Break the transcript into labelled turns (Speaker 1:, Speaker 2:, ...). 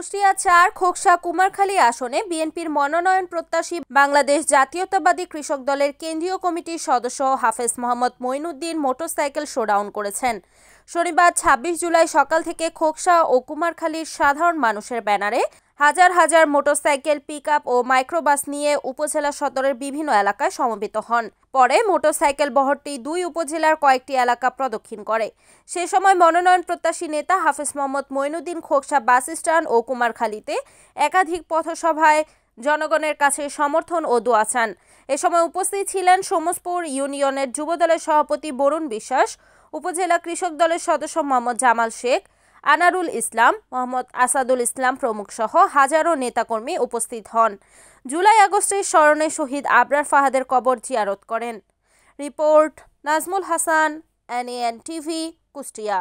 Speaker 1: কুষ্টিয়া ৪ খোকসা কুমারখালী আসনে বিএনপির মনোনয়ন প্রত্যাশী বাংলাদেশ জাতীয়তাবাদী কৃষক দলের কেন্দ্রীয় কমিটির সদস্য হাফেজ মোহাম্মদ মঈনুদ্দিন মোটরসাইকেল শোডাউন করেছেন। শনিবার ২৬ জুলাই সকাল থেকে খোকসা ও কুমারখালীর সাধারণ মানুষের ব্যানারে হাজার হাজার মোটরসাইকেল, পিকআপ ও মাইক্রোবাস নিয়ে উপজেলা সদরের বিভিন্ন এলাকায় সমবেত হন। পরে মোটরসাইকেল বহরটি ২ উপজেলার কয়েকটি এলাকা প্রদক্ষিণ করে। সে সময় মনোনয়ন প্রত্যাশী নেতা হাফেজ মোহাম্মদ মঈনুদ্দিন খোকসা বাস স্ট্যান্ড ও কুমারখালীতে একাধিক পথসভায় জনগণের কাছে সমর্থন ও দোয়া চান। এ সময় উপস্থিত ছিলেন সোমসপুর ইউনিয়নের যুবদলের সভাপতি বরুণ বিশ্বাস, উপজেলা কৃষক দলের সদস্য মোহাম্মদ জামাল শেখ, আনারুল ইসলাম, মোহাম্মদ আসাদুল ইসলাম প্রমুখ সহ হাজারো নেতাকর্মী উপস্থিত হন। জুলাই আগস্টের স্মরণে শহীদ আবরার ফাহাদের কবর জিয়ারত করেন। Report Nazmul Hasan, NAN TV, Kushtia.